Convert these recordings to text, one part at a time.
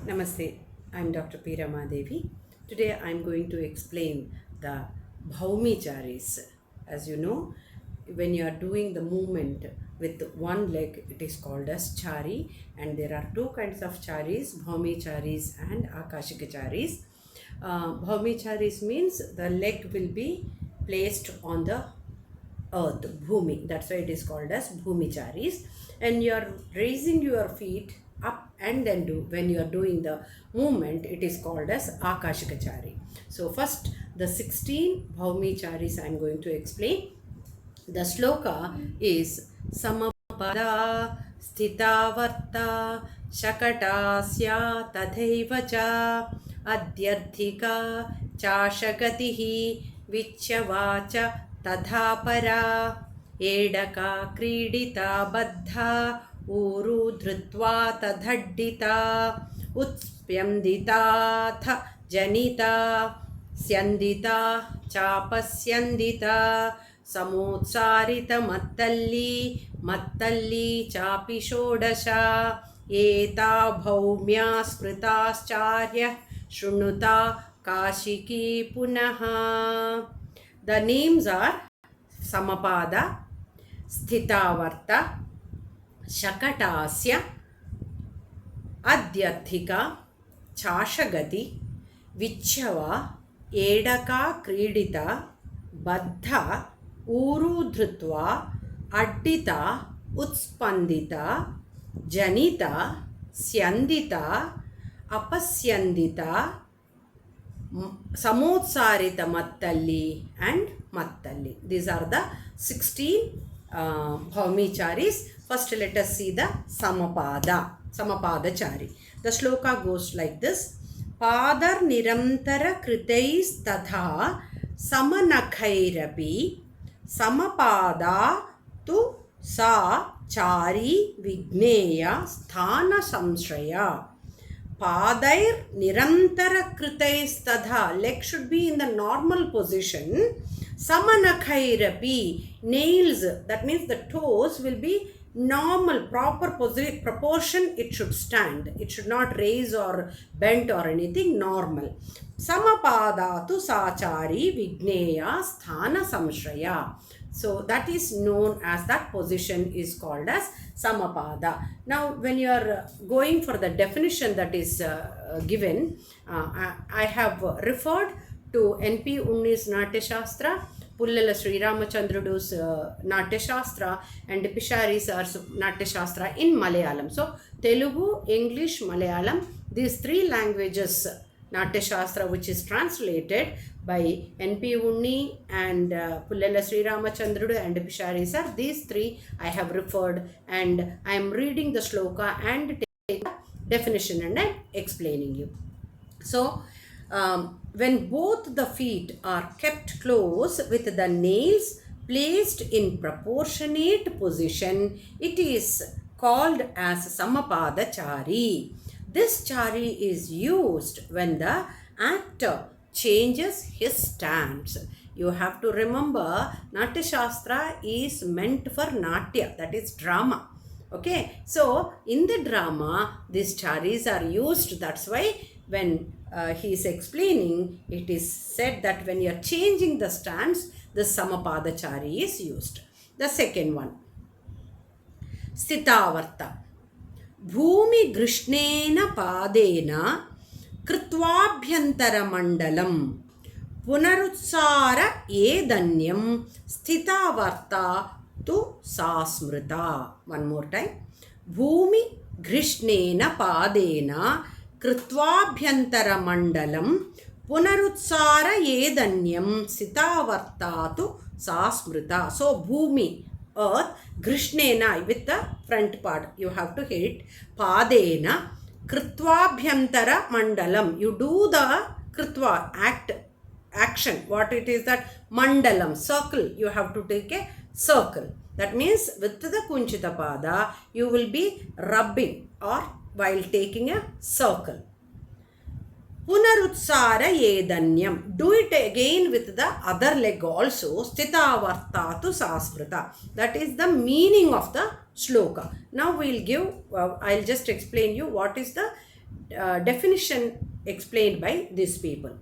Namaste, I'm Dr. P. Ramadevi. Today I'm going to explain the Bhaumicharis. As you know, when you are doing the movement with one leg, it is called as Chari, and there are two kinds of Charis, Bhaumicharis and Akashikacharis. Bhaumicharis means the leg will be placed on the earth, bhumi. That's why it is called as bhumicharis. And you are raising your feet up and then do when you are doing the movement, it is called as akashikachari. So first the 16 bhumicharis I am going to explain. The sloka is samapada sthitavarta shakatasya tadhaiva cha adyarthika chashagatihi vichyavacha तथा परा एडका क्रीडिता बद्धा ऊरु धृत्वा तदड्डिता उत्स्यन्दिताथ जनिता स्यन्दिता चापस्यन्दिता समोत्सारितमत्तल्ली मत्तल्ली चापि षोडशा एता भौम्या स्मृताश्चार्य शृणुता काशिकी पुनः. The names are Samapada, Sthitavarta, Shakatasya, Adyathika, Chashagati, Vichyava, Edaka Kridita, Baddha, Uru Dhrutva, Addita, Utspandita, Janita, Syandita, Apasyandita, Samotsarita Mattalli and Mattalli. These are the 16 Bhaumicharis. First let us see the Samapada Chari. The sloka goes like this. Padar Nirantara Kritais Tatha Samanakhairapi Samapada Tu Sa Chari Vigneya Sthana Samshraya. Padair nirantara kritais tadha. Leg should be in the normal position. Samanakhairapi. Nails, that means the toes will be normal, proper proportion it should stand. It should not raise or bend or anything, normal. Samapadatu sachari vigneya sthana samshraya. So that is known as, that position is called as Samapada. Now when you are going for the definition that is given, I have referred to N.P. Unni's Natya Shastra, Pullala Sri Ramachandrudu's Natya Shastra, and Pishari's Natya Shastra in Malayalam. So Telugu, English, Malayalam, these three languages Natya Shastra, which is translated by N.P. Unni and Pullala Sri Ramachandrudu and Pishari sir. These three I have referred, and I am reading the sloka and taking the definition and I am explaining you. So when both the feet are kept close with the nails placed in proportionate position, it is called as Samapada Chari. This chari is used when the actor changes his stance. You have to remember, Natya Shastra is meant for Natya, that is drama. Okay, so in the drama, these charis are used. That's why when he is explaining, it is said that when you are changing the stance, the Samapada chari is used. The second one, Sthitavarta. भूमि गृष्णेन पादेन कृत्वाभ्यन्तरमण्डलं पुनरुत्सार एदन्यं स्थितावर्ता तु सा स्मृता. One more time. भूमि गृष्णेन पादेन कृत्वाभ्यन्तरमण्डलं पुनरुत्सार एदन्यं स्थितावर्ता तु सा स्मृता. So Bhumi, earth, Grishnena, with the front part you have to hit, Padena Kritvabhyantara Mandalam. You do the Kritva action. What it is that? Mandalam, circle. You have to take a circle. That means with the Kunchita Pada you will be rubbing or while taking a circle. Punarutsara edanyam. Do it again with the other leg also. Sthitavartatu sasmrita. That is the meaning of the sloka. Now we'll give, I'll just explain you what is the definition explained by these people.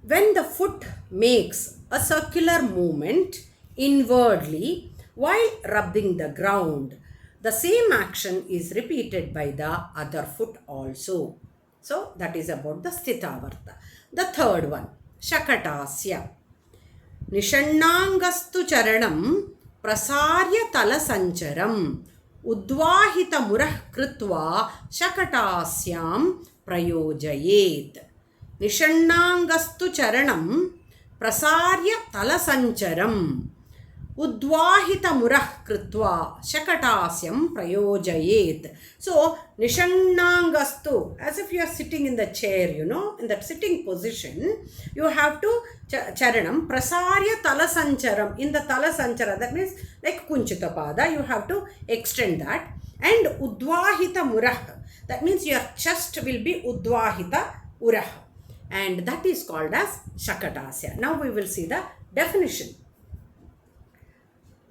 When the foot makes a circular movement inwardly while rubbing the ground, the same action is repeated by the other foot also. So that is about the Sthitavarta. The third one, Shakatasya. Nishannangastu charanam prasarya talasancharam udvahita murah krutva shakatasyam prayojayet. Nishannangastu charanam prasarya talasancharam udvahita murah krutva shakatasyam prayojayet. So nishannangastu, as if you are sitting in the chair, in that sitting position, you have to charanam prasarya talasancharam. In the talasanchara, that means like kunchita pada, you have to extend that. And udvahita murah, that means your chest will be udvahita urah, and that is called as Shakatasya. Now we will see the definition.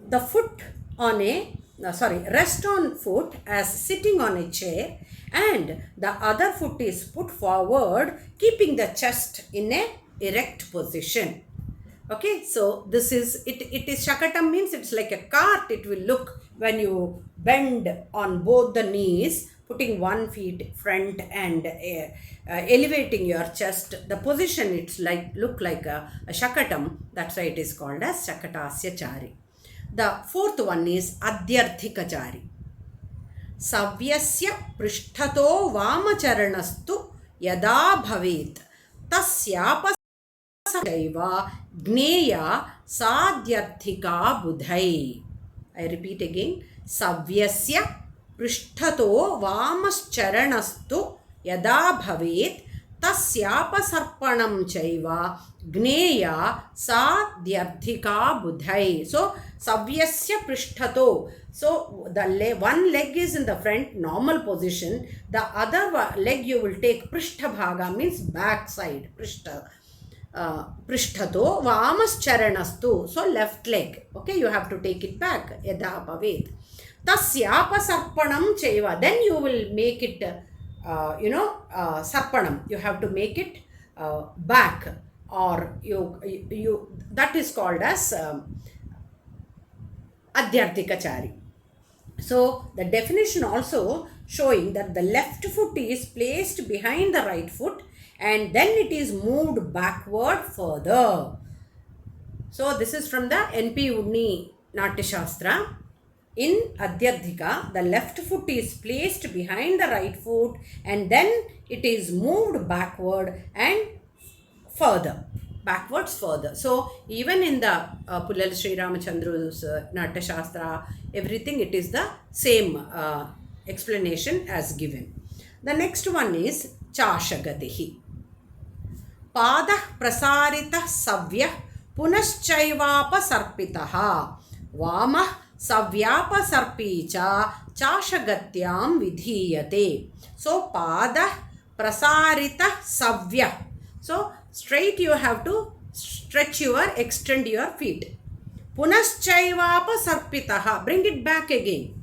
The foot on rest on foot as sitting on a chair, and the other foot is put forward, keeping the chest in a erect position. Okay, so this is it. It is Shakatam, means it's like a cart. It will look when you bend on both the knees, putting one feet front and elevating your chest. The position it's like look like a Shakatam. That's why it is called as Shakatasya Chari. The fourth one is Adyarthika Chari. Savyasya prishthato vamacharanastu yada bhavet tasyapa Saiva Gneya Sadyarthika Budhai. I repeat again. Savyasya Prishthato Vamascharanastu Yada Bhavet Tasyapa Sarpanam Chaiva Gneya Sadyarthika Budhai. So Savyasya Prishthato. So the one leg is in the front, normal position. The other leg you will take Prishthabhaga, means back side. Prishthato Vamascharanastu. So left leg. Okay, you have to take it back. Yada Bhavet. Tasyapa Sarpanam Chaiva. Then you will make it, Sarpanam. You have to make it back, or you that is called as Adyarthika Chari. So the definition also showing that the left foot is placed behind the right foot, and then it is moved backward further. So this is from the N.P. Udni Natya Shastra. In Adyarthika, the left foot is placed behind the right foot, and then it is moved backward and backwards further. So even in the Pullal Sri Ramachandra's Natya Shastra, everything it is the same explanation as given. The next one is Chashagatihi. Pada prasarita savya punaschaivaapa sarpitaha vama savyapa sarpicha chashagatyam vidhiyate. So pada prasarita savya. So straight you have to extend your feet. Punaschaivaapa sarpitaha. Bring it back again.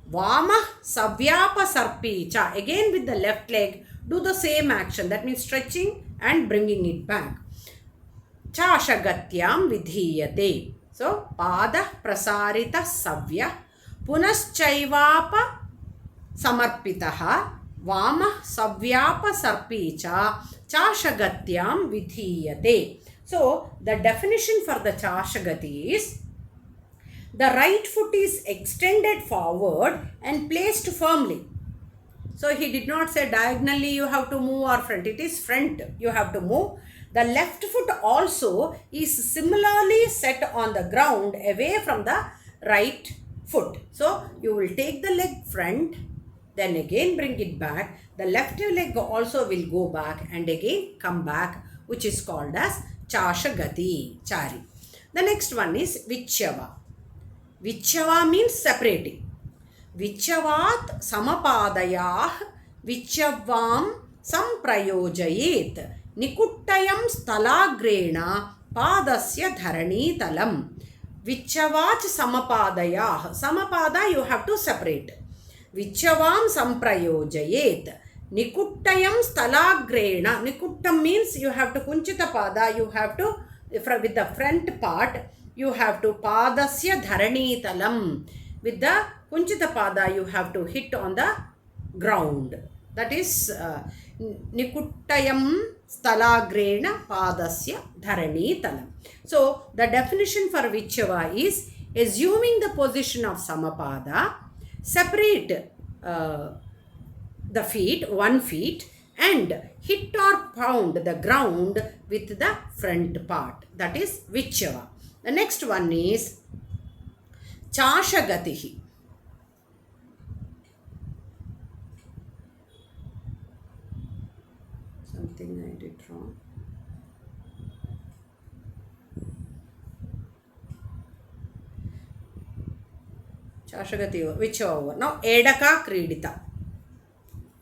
Vama savyapa sarpicha. Again with the left leg, do the same action. That means stretching and bringing it back. Chashagatyam vidhiyate. So, pada prasarita savya punaschaivaapa samarpitaha vama savyapa sarpicha chashagatyam vidhiyate. So, the definition for the chashagati is the right foot is extended forward and placed firmly. So, he did not say diagonally you have to move or front. It is front you have to move. The left foot also is similarly set on the ground away from the right foot. So, you will take the leg front, then again bring it back. The left leg also will go back and again come back, which is called as Chashagati Chari. The next one is Vichyava. Vichyava means separating. Vichyavat samapadayah Vichyavam samprayojayet Nikuttayam stalagrena padasya dharani talam. Vichyavach samapadayah. Samapada you have to separate. Vichavam samprayojayet. Nikuttayam stalagrena. Nikuttam means you have to kunchita pada, you have to, with the front part, you have to padasya dharanitalam. With the kunchita pada, you have to hit on the ground. That is Nikuttayam stalagrena padasya dharanitalam. So the definition for Vichava is assuming the position of Samapada, separate the feet, 1 feet, and hit or pound the ground with the front part. That is Vichava. The next one is Chashagatihi. Something I did wrong. Chashagati, which over? Now, Edaka Kridita.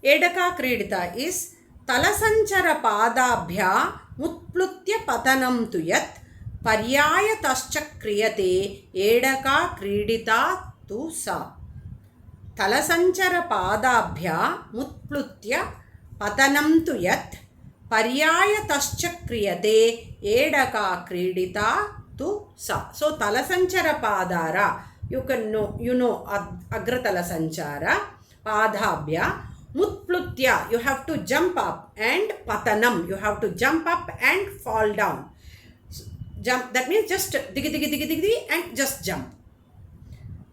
Edaka Kridita is Talasanchara Padabhya Mutplutya Patanam Tuyat Paryaya Tascha Kriyate Edaka Kridita Tu Sa. Talasanchara Padabhya Mutplutya Patanam Tuyat Paryaya Tascha Kriyate Edaka Kridita Tu Sa. So, Talasanchara Padara. You know Agratala Sanchara, Padhabhya, Mutplutya, you have to jump up, and Patanam, you have to jump up and fall down. Jump, that means just digi and just jump.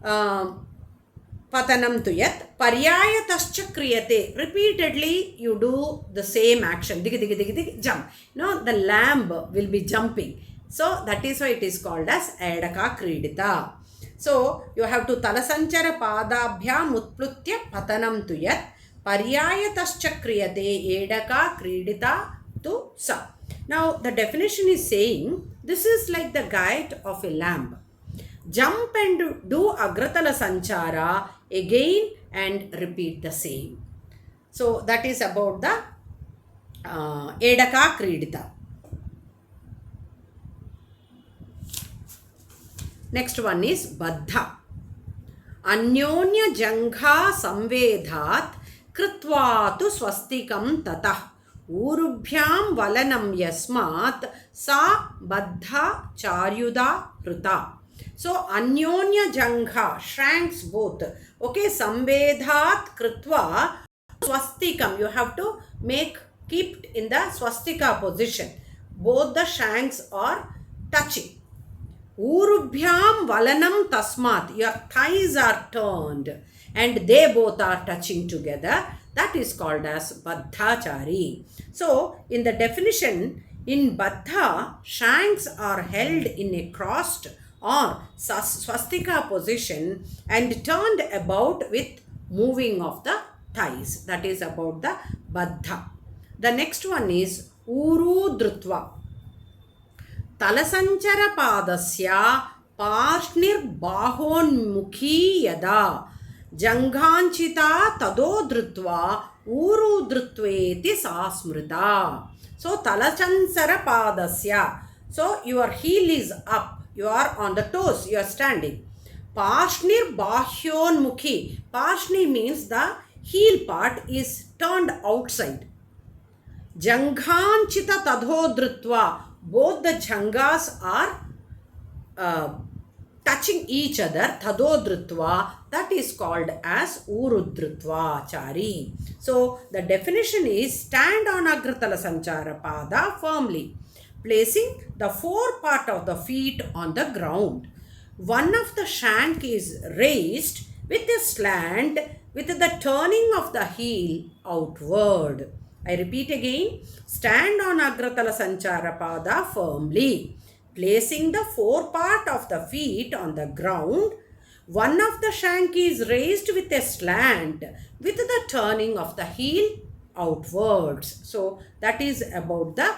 Patanam tuyat, Paryaya tascha kriyate. Repeatedly you do the same action. Digi, jump. The lamb will be jumping. So that is why it is called as Edaka Kridita. So, you have to Talasanchara Padabhya Mutplutya Patanam Tuyat Paryaya Tascha Kriyate Edaka Kridita Tu Sa. Now, the definition is saying, this is like the gait of a lamb. Jump and do Agratala Sanchara again and repeat the same. So, that is about the Edaka Kridita. Next one is Baddha. Anyonya Jangha Samvedhat Kritva tu Swastikam Tatah Urubhyam Valanam Yasmat Sa Baddha Charyuda Ruta. So Anyonya Jangha, shanks both. Okay, Samvedhat Kritva Swastikam, you have to keep in the swastika position. Both the shanks are touching. Urubhyam valanam tasmat, your thighs are turned and they both are touching together. That is called as Baddhachari. So, in the definition, in Baddha, shanks are held in a crossed or swastika position and turned about with moving of the thighs. That is about the Baddha. The next one is Urudrutva. Talasanchara Padasya Parshnir Bahonmukhi Yada Janghanchita Tadodrutva Urudrutveti Sasmrita. So Talasanchara Padasya. So your heel is up. You are on the toes. You are standing. Parshnir Bahonmukhi. Parshni means the heel part is turned outside. Janghanchita Tadodrutva. Both the jhangas are touching each other, Tadodrutva, that is called as Urudrutva Chari. So, the definition is stand on Agratala Sanchara Pada firmly, placing the forepart of the feet on the ground. One of the shank is raised with a slant with the turning of the heel outward. I repeat again, stand on Agratala Sanchara Pada firmly, placing the forepart of the feet on the ground. One of the shank is raised with a slant with the turning of the heel outwards. So, that is about the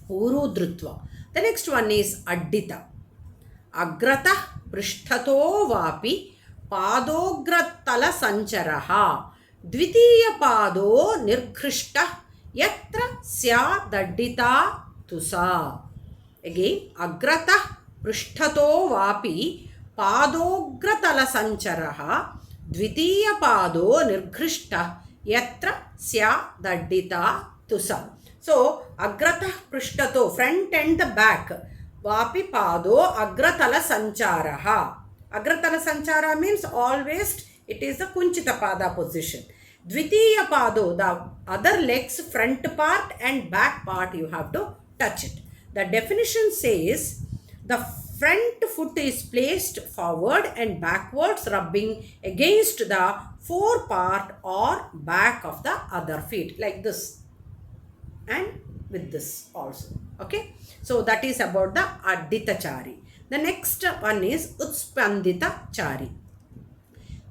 Urudrutva. The next one is Addita. Agrata Prishthato Vapi Padogratala Sancharaha Dvitiya Pado Nirkrishta Yatra Sya Daddita Tusa. Again, Agrata Prishthato Vapi Padogratala Sancharaha द्वितीयपादो निर्घृष्टः यत्र स्यादड्डिता तुसा. So agratah prishtato, front and the back, vapi pado agratala sancharaha. Agratala sanchara means always it is the kunchita pada position. Dvitiya pado, the other legs front part and back part you have to touch it. The definition says the front foot is placed forward and backwards, rubbing against the forepart or back of the other feet, like this and with this also. Okay, so that is about the addita chari. The next one is utspandita chari.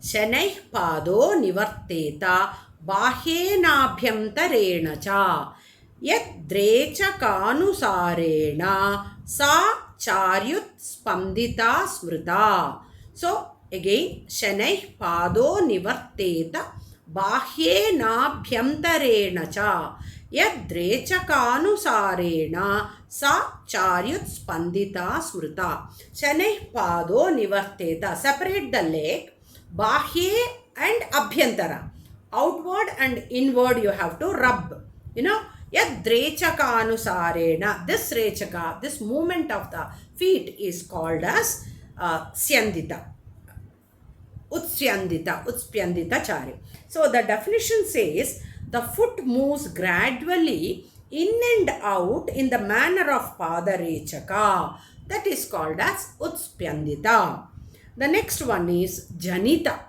Shanai pado nivarteta bahyena cha yadrechakaanusarena sa charyut spandita smrita. So again, Shanai pado nivarteta bahyena cha yadrechakaanusarena sa charyut spandita smrita. Shanai pado nivarteta, separate the leg, bahye and abhyantara, outward and inward you have to rub, yadrechakaanusarena, this rechaka, this movement of the feet is called as syandita, utspyandita chari. So the definition says the foot moves gradually in and out in the manner of padarechaka, that is called as utspyandita. The next one is janita.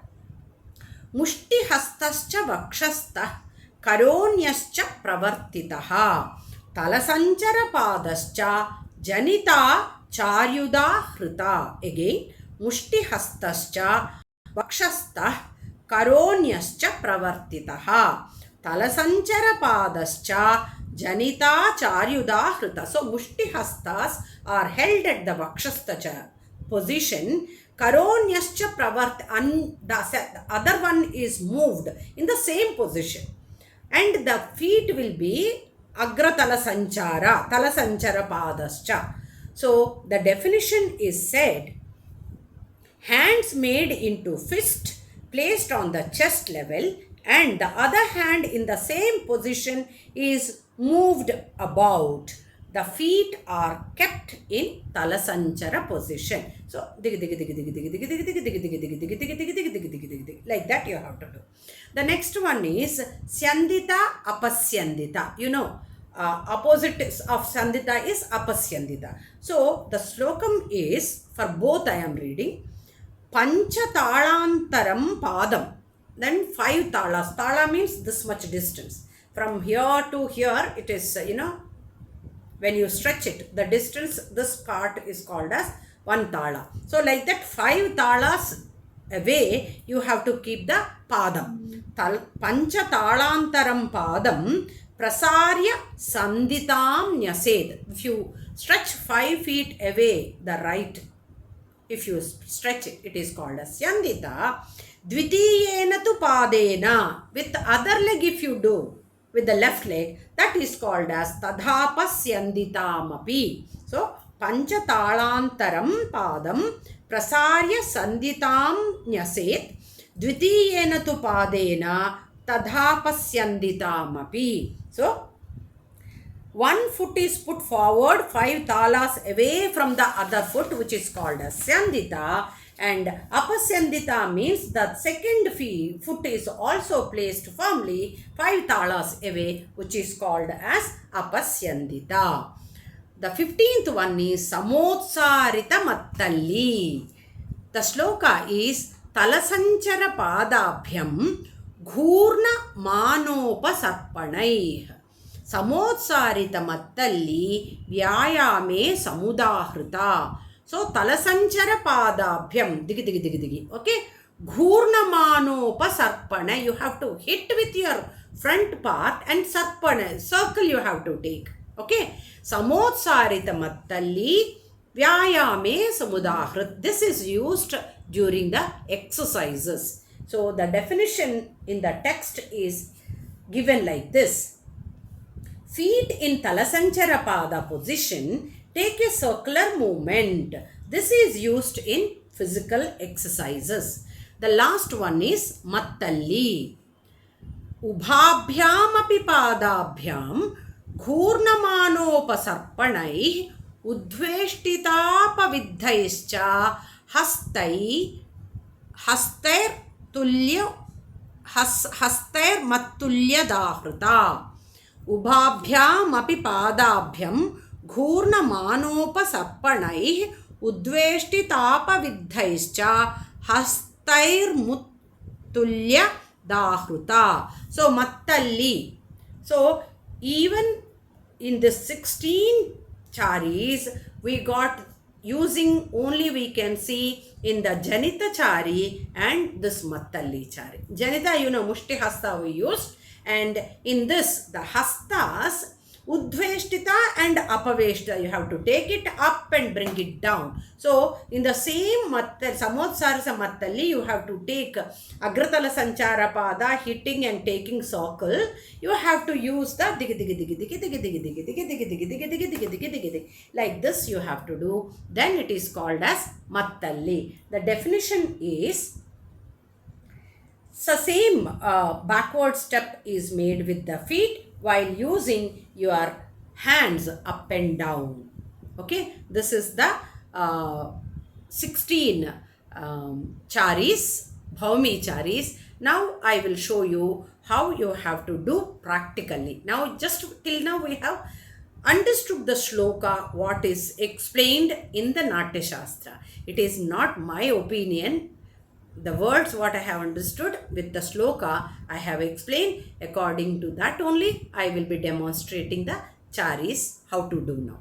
Mushti hastascha vakshastah karonyascha pravartitaha talasanchara padascha janita charyuda hrita. Again, mushti hastascha vakshastah karonyascha pravartitaha talasanchara padascha janita charyuda hrita. So mushti hastas are held at the vakshasta position. Karonyascha pravart, and the other one is moved in the same position, and the feet will be agratala sanchara, talasanchara padascha. So the definition is said, hands made into fist placed on the chest level and the other hand in the same position is moved about. The feet are kept in talasanchara position. So like that you have to do. The next one is syandita apasyandita. Opposite of syandita is apasyandita. So the slokam is, for both I am reading, pancha talantaram padam, then 5 talas. Tala means this much distance. From here to here it is, when you stretch it, the distance, this part is called as 1 tala. So like that 5 talas away you have to keep the padam. Pancha talantaram padam prasarya sanditam nyased. If you stretch 5 feet away the right, if you stretch it, it is called as syandita. Dvitiyena tu padena, with the other leg if you do, with the left leg, that is called as tadhapasyanditam-api. So pancha talantaram padam prasarya sanditam nyaset dvitiyena tu padena tadhapasyanditam-api. So 1 foot is put forward 5 talas away from the other foot, which is called as syandita, and apasyandita means the second foot is also placed firmly 5 talas away, which is called as apasyandita. The 15th one is samotsarita mattalli. The sloka is talasanchara padabhyam ghurna manopasarpanaih samotsarita mattalli vyayame samudahrita. So talasanchara padabhyam digi digi digi digi. Okay, ghurnamanopa, you have to hit with your front part and sarpana, circle you have to take. Okay, samotsarita mattalli vyayame samudahrit. This is used during the exercises. So the definition in the text is given like this. Feet in talasanchara pada position take a circular movement. This is used in physical exercises. The last one is Mattalli. Ubhabhyamapi padabhyam घूर्णमानोपसर्पणैः उद्वेष्टितापविद्धैश्च हस्तैर्मत्तुल्यदाहृता. उभाभ्यामपि पादाभ्यं घूर्णमानोपसर्पणैः उद्वेष्टितापविद्धैश्च हस्तैर्मुत्तुल्यदाहृता. So Mattalli. So even in the 16 charis, we got using only, we can see in the Janita chari and this Mattalli chari. Janita, Mushti Hasta we used, and in this, the Hastas, Udveshtita and Apaveshta, you have to take it up and bring it down. So, in the same Samotsarasa Mattalli, you have to take Agratala Sanchara Pada, hitting and taking circle. You have to use the digi digi digi digi digi digi digi digi digi digi digi digi digi digi digi. Like this you have to do. Then it is called as Mattalli. The definition is, the same backward step is made with the feet while using your hands up and down. Okay, this is the 16 charis, Bhaumi charis. Now I will show you how you have to do practically. Now just till now we have understood the shloka, what is explained in the Natya Shastra. It is not my opinion. The words what I have understood with the shloka I have explained. According to that only I will be demonstrating the charis how to do now.